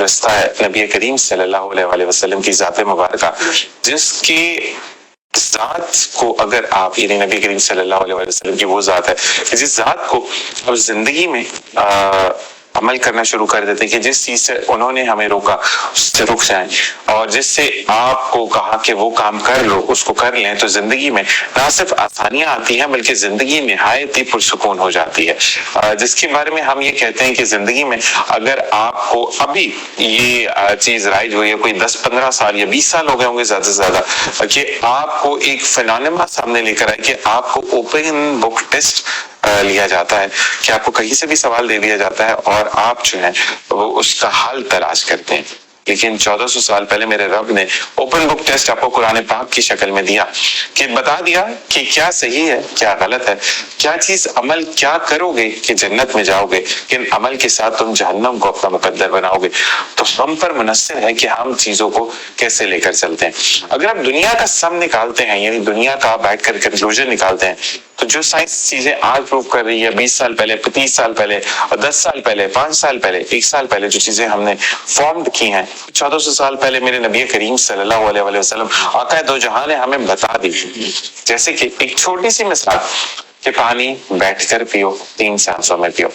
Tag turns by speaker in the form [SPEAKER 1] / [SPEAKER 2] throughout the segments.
[SPEAKER 1] रिश्ता है नबी करीम सल्लल्लाहु अलैहि वसल्लम की ज़ात मुबारका, जिसके ज़ात को अगर आप, यानी नबी करीम सल्लल्लाहु अलैहि वसल्लम की वो ज़ात है, जिस ज़ात को अब जिंदगी में अमल करना शुरू कर देते कि जिस चीज से उन्होंने हमें रोका उससे रुक जाएं, और जिससे आपको कहा कि वो काम कर लो उसको कर लें, तो जिंदगी में ना सिर्फ आसानियां आती हैं बल्कि जिंदगी निहायत ही पुरसुकून हो जाती है। जिसके बारे में हम ये कहते हैं कि जिंदगी में अगर आपको अभी ये चीज राइज हुई है, कोई 10-15 साल या 20 साल हो गए होंगे ज्यादा से ज्यादा, कि आपको एक फिनोमेना सामने लेकर आए कि आपको ओपन बुक टेस्ट लिया जाता है, कि आपको कहीं से भी सवाल दे दिया जाता है और आप जो है वो उसका हल तलाश करते हैं। लेकिन 1400 साल पहले मेरे रब ने ओपन बुक टेस्ट आपको कुरान पाक की शक्ल में दिया, कि बता दिया कि क्या सही है क्या गलत है, क्या चीज अमल क्या करोगे कि जन्नत में जाओगे, किन अमल के साथ तुम जहन्नम को अपना मुकद्दर बनाओगे। तो हम पर मुनस्सिर है कि हम चीजों को कैसे लेकर चलते हैं। अगर आप दुनिया का सम निकालते हैं, यानी दुनिया का बैठकर कंक्लूजन निकालते हैं, तो जो साइंस चीजें आज प्रूव कर रही है 20 साल पहले, 30 साल पहले और 10 साल पहले, 5 साल पहले, 1 साल पहले जो चीजें हमने फॉर्म्ड की हैं, 1400 साल पहले मेरे नबी करीम सल्लल्लाहु अलैहि वसल्लम आका दो जहां ने हमें बता दी। जैसे कि एक छोटी सी मिसाल कि पानी बैठकर पियो, 3 सांसों में पियो।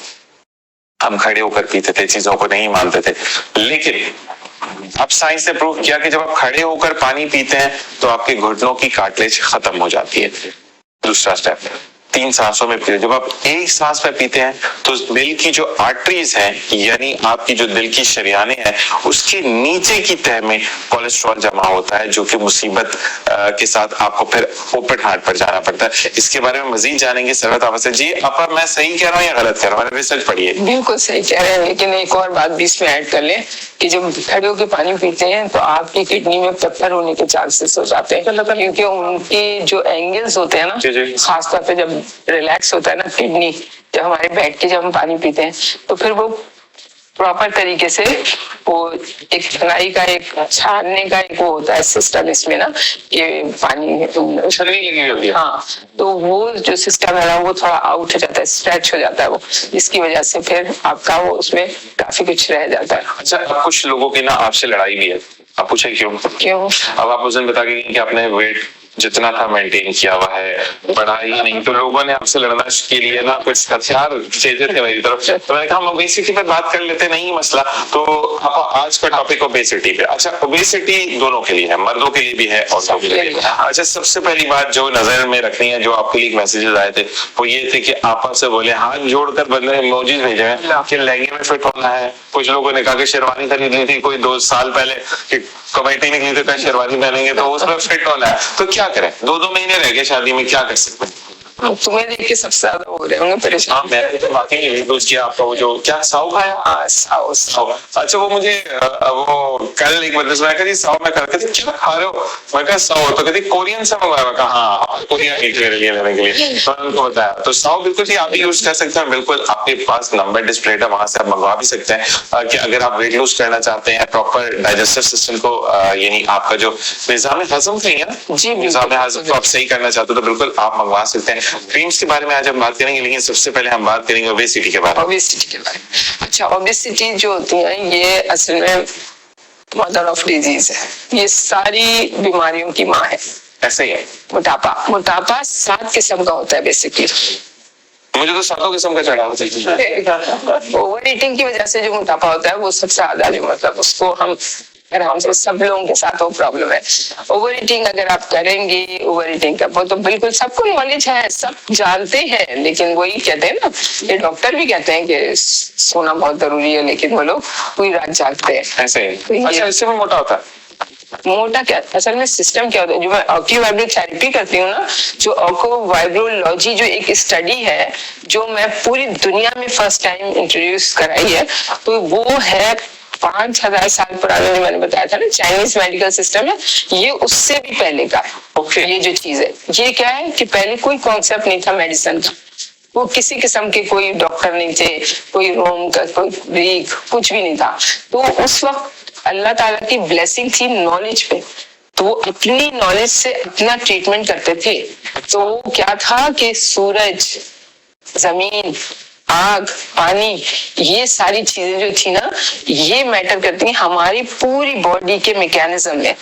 [SPEAKER 1] हम खड़े होकर पीते थे, चीजों को नहीं मानते थे, लेकिन अब साइंस ने प्रूव किया कि जब आप खड़े होकर पानी पीते हैं तो आपके घुटनों की कार्टिलेज खत्म हो जाती है। दूसरा स्टेप, 3 सांसों में पीते। जब आप एक सांस में पीते हैं तो दिल की जो आर्टरीज हैं, यानी आपकी जो दिल की शरियानें हैं, उसके नीचे की तह में कोलेस्ट्रॉल जमा होता है, जो कि मुसीबत के साथ आपको फिर ओपन हार्ट पर जाना पड़ता है। इसके बारे में मजीद जानेंगे सरवत आवाज़ जी। आपा मैं सही कह रहा हूँ या गलत कह रहा हूँ? रिसर्च पढ़िए।
[SPEAKER 2] बिल्कुल सही कह रहे हैं, लेकिन एक और बात भी इसमें ऐड कर लें कि जब खड़े होकर पानी पीते हैं तो आपकी किडनी में पत्थर होने के चांसेस हो जाते हैं, क्योंकि उनके जो एंगल्स होते हैं ना, खासतौर पे जब रिलैक्स होता है ना किडनी, जब हमारे बैठ के जब हम पानी पीते हैं तो फिर वो प्रॉपर तरीके से वो एक छनाई का, एक छानने का एक वो होता है सिस्टम इसमें ना, ये पानी
[SPEAKER 1] छलनी लगी होती है।
[SPEAKER 2] हाँ, तो वो जो सिस्टम है ना वो थोड़ा आउट हो जाता है, स्ट्रेच हो जाता है वो, जिसकी वजह से फिर आपका वो उसमें काफी कुछ रह जाता है।
[SPEAKER 1] अच्छा, कुछ लोगों की ना आपसे लड़ाई भी है, आप पूछे क्यों? अब आप उस दिन बता के कि आपने वेट जितना था मेंटेन किया हुआ है, बढ़ा ही नहीं, तो लोगों ने आपसे लड़ना के लिए ना कुछ हथियार भेजे थे मेरी तरफ। तो मैंने कहा हम ओबेसिटी पे बात कर लेते, नहीं मसला। तो आज का टॉपिक ओबेसिटी पे। अच्छा, ओबेसिटी दोनों के लिए है, मर्दों के लिए भी है औरतों के लिए भी है। अच्छा, सबसे पहली बात जो नजर में रखनी है, जो आपके लिए मैसेजेस आए थे वो ये थे कि आप से बोले हाथ जोड़कर बंदे इमोजीज भेजे हैं कि लहंगे में फिट होना है। कुछ लोगों ने कहा कि शेरवानी खरीदनी थी, कोई 2 साल पहले कमेटी निकली थी कि शेरवानी पहनेंगे तो उसमें फिट होना है। तो क्या करें? 2 महीने रह गए शादी में, क्या कर सकते हैं?
[SPEAKER 2] तुम्हें देख के सबसे ज्यादा हो रहे होंगे परेशान।
[SPEAKER 1] मैंने तो वाकई नहीं दोस्त किया आपका वो जो क्या साव खाया। साव। अच्छा, वो मुझे वो कल एक बंदे से कहा साव मैं करके थे, क्या खा रहे हो? मैं कहा साव, तो कहती कोरियन से मंगवाया। मैं कहा हाँ, कोरियन ईट मेरे लिए लेने के लिए। तो उनको बताया, तो साव बिल्कुल ही आप भी यूज कर सकते हैं। बिल्कुल आपके पास नंबर डिस्प्ले है, वहां से आप मंगवा भी सकते हैं कि अगर आप वेट लूज करना चाहते हैं, प्रॉपर डाइजेस्टिव सिस्टम को, यानी आपका जो निजाम हजम है ना जी, निजाम हजम को आप सही करना चाहते हो तो बिल्कुल आप मंगवा सकते हैं। क्रीम्स के बारे में आज हम बात करेंगे, लेकिन सबसे पहले हम बात करेंगे ओबेसिटी के बारे में।
[SPEAKER 2] ओबेसिटी के बारे में। अच्छा, ओबेसिटी जो होती है ये असल में मदर ऑफ डिजीज है, ये सारी बीमारियों की माँ है।
[SPEAKER 1] ऐसे ही है।
[SPEAKER 2] मोटापा 7 किस्म का होता है बेसिकली।
[SPEAKER 1] मुझे तो 7 किस्म का चढ़ा होता है।
[SPEAKER 2] ओवर ईटिंग की वजह से जो मोटापा होता है वो सबसे ज्यादा, मतलब उसको हम आराम से, सब लोगों के साथ वो प्रॉब्लम है। ओवर ईटिंग अगर आप करेंगे, ओवर ईटिंग का वो तो बिल्कुल सबको नॉलेज है, सब जानते हैं, लेकिन वही कहते हैं ना, ये डॉक्टर भी कहते हैं कि सोना बहुत जरूरी है, लेकिन वो लोग पूरी रात जागते हैं।
[SPEAKER 1] ऐसे ही। अच्छा, इससे भी मोटा होता है?
[SPEAKER 2] मोटा क्या असल में सिस्टम क्या होता है, जो मैं ऑक्यूवाइब्रो थेरेपी करती हूँ ना, जो ऑक्यूवाइब्रोलॉजी जो एक स्टडी है जो मैं पूरी दुनिया में फर्स्ट टाइम इंट्रोड्यूस कराई है, तो वो है 5000 साल पुराना, जो मैंने बताया था ना चाइनीज मेडिकल सिस्टम है, ये उससे भी पहले का है। ये जो चीज है, ये क्या है कि पहले कोई कॉन्सेप्ट नहीं था मेडिसिन का, वो किसी किस्म के कोई डॉक्टर नहीं थे, कोई रोम का, कोई ग्रीक, कुछ भी नहीं था। तो उस वक्त अल्लाह ताला की ब्लेसिंग थी नॉलेज पे, तो वो अपनी नॉलेज से अपना ट्रीटमेंट करते थे। तो क्या था कि सूरज, जमीन, आग, पानी, ये सारी चीजें जो थी ना, ये मैटर करती हैं हमारी पूरी बॉडी के मैकेनिज्म में।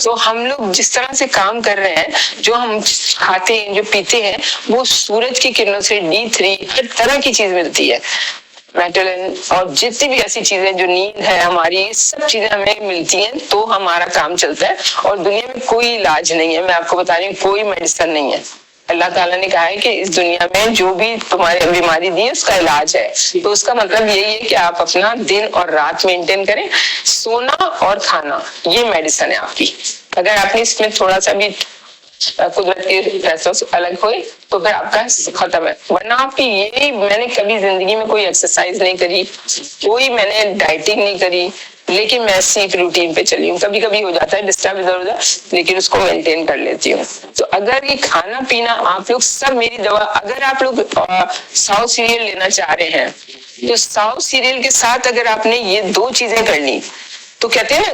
[SPEAKER 2] तो हम लोग जिस तरह से काम कर रहे हैं, जो हम खाते हैं, जो पीते हैं, वो सूरज की किरणों से D3 हर तरह की चीज मिलती है, मेटालिन और जितनी भी ऐसी चीजें, जो नींद है हमारी, ये सब चीजें हमें मिलती हैं तो हमारा काम चलता है। और दुनिया में कोई इलाज नहीं है, मैं आपको बता रही हूँ, कोई मेडिसिन नहीं है। अल्लाह ताला ने कहा है कि इस दुनिया में जो भी तुम्हारी बीमारी दी है उसका इलाज है। तो उसका मतलब यही है कि आप अपना दिन और रात मेंटेन करें, सोना और खाना, ये मेडिसिन है आपकी। अगर आपने इसमें थोड़ा सा भी कुदरत के फैसलों से अलग हुए तो फिर आपका खत्म है। वरना आपकी यही, मैंने कभी जिंदगी में कोई एक्सरसाइज नहीं करी, कोई मैंने डाइटिंग नहीं करी, लेकिन मैं सिर्फ रूटीन पे चली हूँ। कभी कभी हो जाता है डिस्टर्ब इधर उधर, लेकिन उसको मेंटेन कर लेती हूँ। तो अगर ये खाना पीना आप लोग सब मेरी दवा, अगर आप लोग 100 सीरियल लेना चाह रहे हैं तो 100 सीरियल के साथ अगर आपने ये 2 चीजें कर ली तो कहते हैं,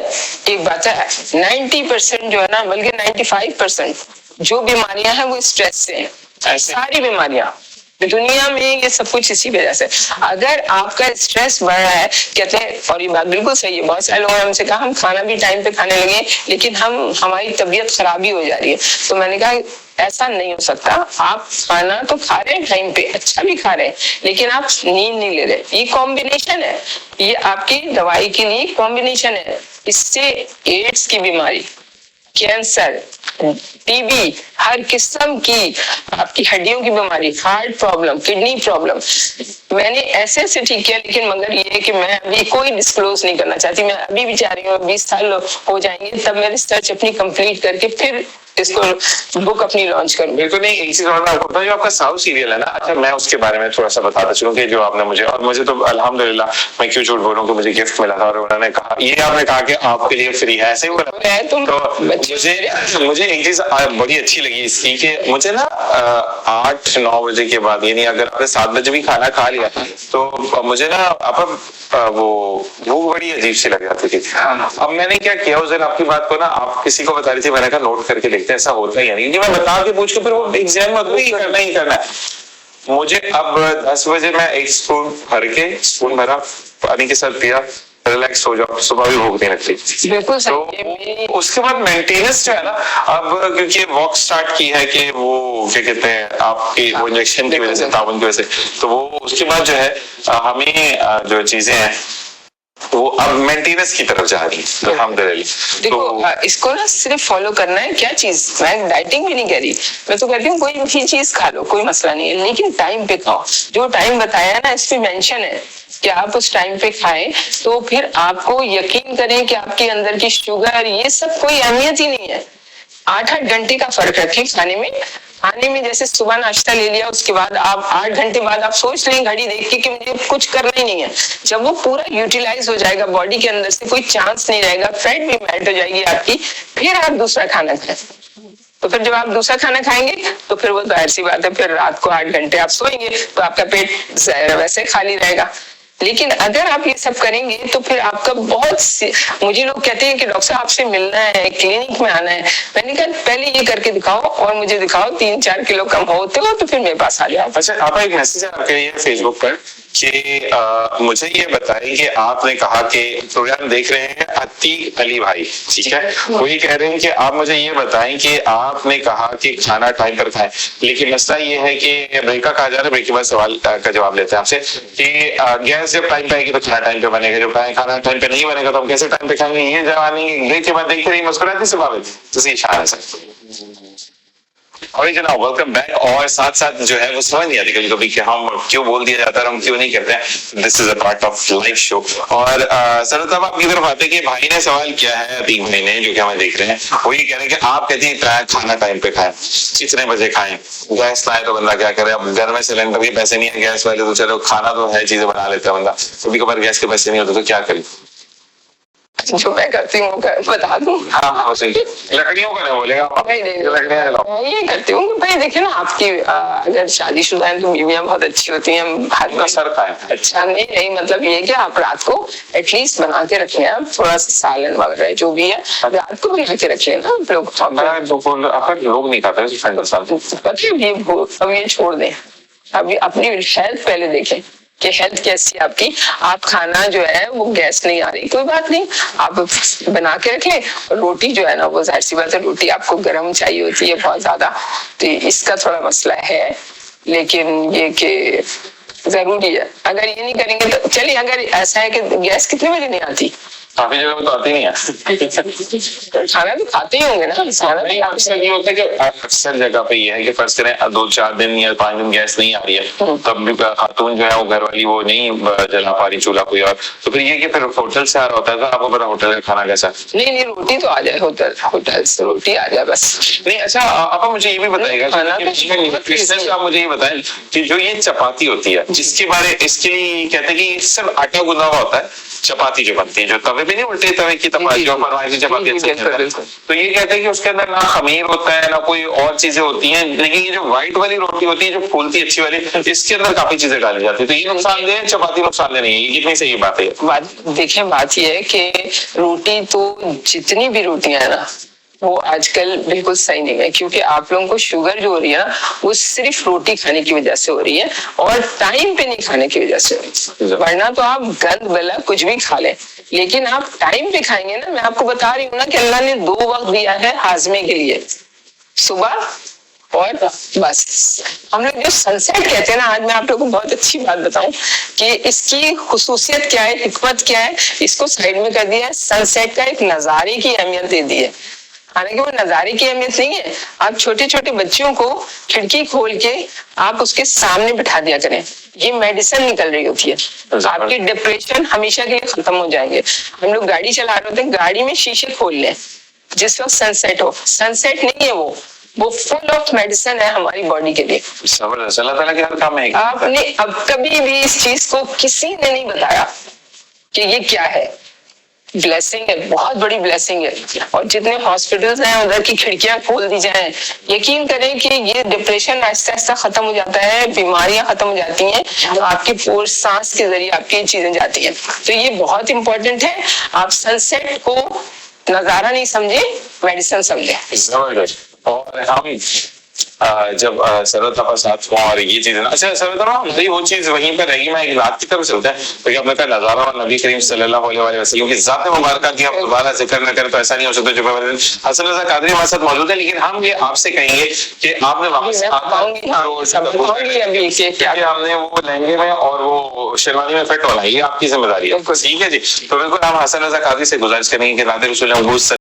[SPEAKER 2] एक बात है 90% जो है ना, बल्कि 95% जो बीमारियां हैं वो स्ट्रेस से हैं। सारी बीमारियां दुनिया में, ये सब कुछ इसी वजह से। अगर आपका स्ट्रेस बढ़ रहा है, कहते हैं, और ये बात बिल्कुल सही है, बहुत सारे लोगों ने हमसे कहा हम खाना भी टाइम पे खाने लगे लेकिन हमारी तबीयत खराब ही हो जा रही है। तो मैंने कहा ऐसा नहीं हो सकता, आप खाना तो खा रहे हैं टाइम पे, अच्छा भी खा रहे हैं, लेकिन आप नींद नहीं ले रहे। ये कॉम्बिनेशन है, ये आपकी दवाई के लिए कॉम्बिनेशन है। इससे एड्स की बीमारी, कैंसर, टीबी, हर किस्म की आपकी हड्डियों की बीमारी, हार्ट प्रॉब्लम, किडनी प्रॉब्लम, मैंने ऐसे ऐसे ठीक किया। लेकिन मगर ये है कि मैं अभी कोई डिस्क्लोज नहीं करना चाहती। मैं अभी भी चाह रही हूँ 20 साल हो जाएंगे तब मैं रिसर्च अपनी कंप्लीट करके फिर इसको बुक अपनी लॉन्च करूँ।
[SPEAKER 1] बिल्कुल नहीं, एक चीज और मैं आपको बताऊं, जो आपका साउथ सीरियल है ना, अच्छा मैं उसके बारे में थोड़ा सा बताता चलूं कि जो आपने मुझे, और मुझे तो अल्हम्दुलिल्लाह, मैं क्यों झूठ बोलूं कि मुझे गिफ्ट मिला था और उन्होंने कहा, ये आपने कहा कि आपके लिए फ्री है, ऐसे ही बोला है। तो मुझे एक चीज बड़ी अच्छी लगी इसकी कि मुझे ना 8-9 बजे के बाद, यानी अगर आपने 7 बजे भी खाना खा लिया तो मुझे ना वो भूख बड़ी अजीब सी लग जाती थी। अब मैंने क्या किया उस दिन, आपकी बात को ना आप किसी को बता रही थी, मैंने कहा नोट करके देखते हैं ऐसा होता है या नहीं। मैं बता के पूछ के फिर वो एग्जाम में वही करना ही करना है मुझे। अब 10 बजे मैं एक स्पून भरा पानी के साथ पिया, रिलैक्स हो जाओ, सुबह भी भूख नहीं लगती।
[SPEAKER 2] बिल्कुल सही।
[SPEAKER 1] तो उसके बाद मेंटेनेंस जो है ना, अब क्योंकि वॉक स्टार्ट की है कि वो क्या कहते हैं आपकी वो इंजेक्शन की वजह से, ताबन की वजह से, तो वो उसके बाद जो है हमें जो चीजें हैं वो अब मेंटेनेंस की तरफ जा रही है अल्हम्दुलिल्लाह।
[SPEAKER 2] देखो इसको ना सिर्फ फॉलो करना है। क्या चीज, मैं डाइटिंग भी नहीं कह रही, मैं तो कहती हूँ कोई भी चीज खा लो, कोई मसला नहीं है, लेकिन टाइम पे खाओ। जो टाइम बताया ना, इस पे मेंशन है कि आप उस टाइम पे खाएं, तो फिर आपको यकीन करें कि आपके अंदर की शुगर, ये सब कोई अहमियत ही नहीं है। 8-8 घंटे का फर्क रखें खाने में। जैसे सुबह नाश्ता ले लिया, उसके बाद आप 8 घंटे बाद आप सोच लें घड़ी देख के कि मुझे कुछ करना ही नहीं है। जब वो पूरा यूटिलाइज हो जाएगा, बॉडी के अंदर से कोई चांस नहीं रहेगा, फैट भी मेल्ट हो जाएगी आपकी, फिर आप दूसरा खाना खाएं। तो फिर जब आप दूसरा खाना खाएंगे तो फिर वो जाहिर सी बात है, फिर रात को 8 घंटे आप सोएंगे तो आपका पेट वैसे खाली रहेगा। लेकिन अगर आप ये सब करेंगे तो फिर आपका मुझे लोग कहते हैं कि डॉक्टर साहब आपसे मिलना है, क्लिनिक में आना है। मैंने कहा पहले ये करके दिखाओ और मुझे दिखाओ 3-4 किलो कम होते हो तो फिर मेरे पास आ जाओ।
[SPEAKER 1] अच्छा, आपका एक मैसेज है आपके लिए फेसबुक पर कि मुझे ये बताएं कि आपने कहा कि प्रोग्राम देख रहे हैं अति अली भाई, ठीक है, वो ये कह रहे हैं कि आप मुझे ये बताएं कि आपने कहा कि खाना टाइम पर खाएं, लेकिन मसला ये है कि ब्रेक का कहा जा रहा है, ब्रेक के बाद सवाल का जवाब लेते हैं आपसे कि गैस जब टाइम पे आएगी तो खाना टाइम पे बनेगा, जब खाना टाइम पे नहीं बनेगा तो हम कैसे टाइम पे खाएंगे। ये जवानी ब्रेक के बाद देखते रही मुस्कुराती स्वाभाविक, तो ये इशारा है। और जनाब वेलकम बैक। और साथ साथ जो है वो समझ नहीं आती कभी कभी कि हम क्यों बोल दिया जाता है, हम क्यों नहीं करते हैं। This is a part of live show. और सर तब आपकी तरफ आते कि भाई ने सवाल किया है 3 महीने जो कि हमें देख रहे हैं, वो ये कह रहे हैं कि आप कहती हैं खाना टाइम पे खाएं, कितने बजे खाएं, गैस लाए तो बंदा क्या करे। अब घर में सिलेंडर के पैसे नहीं है, गैस वाले तो चलो खाना तो है, चीजें बना लेता है बंदा, कभी कभार गैस के पैसे नहीं होते तो क्या करें।
[SPEAKER 2] जो मैं करती हूँ बता दूं।
[SPEAKER 1] हाँ सही, लकड़ियों का नहीं बोलेगा,
[SPEAKER 2] लकड़ियाँ ये करती हूँ। भाई देखिए ना, आपकी अगर शादीशुदा है तो बीवियां बहुत अच्छी होती हैं, भात में
[SPEAKER 1] सर खाएं।
[SPEAKER 2] अच्छा नहीं मतलब ये कि आप रात को एटलीस्ट बना के रख लें, थोड़ा सा सालन वगैरह जो भी है रात को बना के रख लेना। लोग
[SPEAKER 1] लोग नहीं खाते,
[SPEAKER 2] अब ये छोड़ दें, अभी अपनी हेल्थ पहले देखें कि हेल्थ कैसी है आपकी। आप खाना जो है वो गैस नहीं आ रही, कोई बात नहीं, आप बना के रख लें। रोटी जो है ना, वो जाहिर सी बात है, रोटी आपको गर्म चाहिए होती है बहुत ज्यादा, तो इसका थोड़ा मसला है। लेकिन ये कि जरूरी है, अगर ये नहीं करेंगे तो चलिए। अगर ऐसा है कि गैस कितने बजे नहीं आती,
[SPEAKER 1] काफी जगह में तो आती नहीं है।
[SPEAKER 2] खाना तो खाते ही होंगे ना, खाना
[SPEAKER 1] नहीं, अक्सर ये होता है कि अक्सर जगह पे ये है कि फर्ज करें 2-4 दिन या 5 दिन गैस नहीं आ रही है, तब भी खातून जो है वो घर वाली वो नहीं जला पा रही चूल्हा कोई और, तो फिर ये कि फिर होटल से आ रहा होता है। तो आपको पता होटल का खाना कैसा?
[SPEAKER 2] नहीं, रोटी तो आ जाए, होटल से रोटी आ जाए बस।
[SPEAKER 1] नहीं, अच्छा आपा मुझे ये भी बताइएगा, आप मुझे ये बताएं कि जो ये चपाती होती है, जिसके बारे इसके लिए कहते हैं कि सिर्फ आटा गूंदा हुआ होता है, चपाती जो बनती है, जो तवे पे नहीं उल्टे तवे की चपाती चपाती, तो ये कहते हैं कि उसके अंदर ना खमीर होता है ना कोई और चीजें होती हैं, लेकिन ये जो व्हाइट वाली रोटी होती है, जो फूलती अच्छी वाली, इसके अंदर काफी चीजें डाली जाती है, तो ये नुकसानदेह है, चपाती नुकसानदेह नहीं है, ये कितनी सही बात है?
[SPEAKER 2] देखें, बात ये है कि रोटी तो जितनी भी रोटियां है ना, वो आजकल बिल्कुल सही नहीं है, क्योंकि आप लोगों को शुगर जो हो रही है ना, वो सिर्फ रोटी खाने की वजह से हो रही है और टाइम पे नहीं खाने की वजह से हो रही है। वरना तो आप गंद बला कुछ भी खा लें, लेकिन आप टाइम पे खाएंगे ना। मैं आपको बता रही हूँ ना कि अल्लाह ने 2 वक्त दिया है हाजमे के लिए, सुबह और बस। हम लोग जो सनसेट कहते हैं ना, आज मैं आप लोगों को बहुत अच्छी बात बताऊं कि इसकी खुसूसियत क्या है, हिकमत क्या है, इसको साइड में कर दिया है। सनसेट का एक नजारे की अहमियत दे दी है, हालांकि वो नजारे की अहमियत नहीं है। आप छोटे छोटे बच्चों को खिड़की खोल के आप उसके सामने बिठा दिया करें, ये मेडिसिन निकल रही होती है, आपके डिप्रेशन हमेशा के लिए खत्म हो जाएंगे। हम लोग गाड़ी चला रहे होते हैं, गाड़ी में शीशे खोल लें जिस वक्त सनसेट हो। सनसेट नहीं है वो फुल ऑफ मेडिसिन है हमारी बॉडी के लिए।
[SPEAKER 1] अल्लाह ताला के हर काम में
[SPEAKER 2] आपने अब कभी भी इस चीज को किसी ने नहीं बताया कि ये क्या है। ब्लेसिंग है, बहुत बड़ी ब्लेसिंग है। और जितने हॉस्पिटल्स हैं उधर की खिड़कियां खोल दी जाएं, यकीन करें कि ये डिप्रेशन आहिस्ता आहिस्ता खत्म हो जाता है, बीमारियां खत्म हो जाती हैं, आपकी पूरी सांस के जरिए आपकी चीजें जाती हैं। तो ये बहुत इंपॉर्टेंट है। आप सनसेट को नजारा नहीं समझे, मेडिसिन समझे।
[SPEAKER 1] और हम जब सरवता का साथ हुआ और ये चीजें, अच्छा सरवता हम वो चीज वहीं पर रही, मैं एक रात की तरफ से होता है तो आपने कहा नजारा और नबी करीम सल्लल्लाहु अलैहि वसल्लम की जात मुबारक की हम दोबारा जिक्र न करें तो ऐसा नहीं हो सकता। जो हसन रजा कादरी हमारे साथ मौजूद है, लेकिन हम ये आपसे कहेंगे कि आपने हमने वो लहंगे में और वो शेरवानी में फिट होना, ये आपकी जिम्मेदारी है, ठीक है जी। तो बिल्कुल हम हसन रजा कादरी से गुजारिश करेंगे कि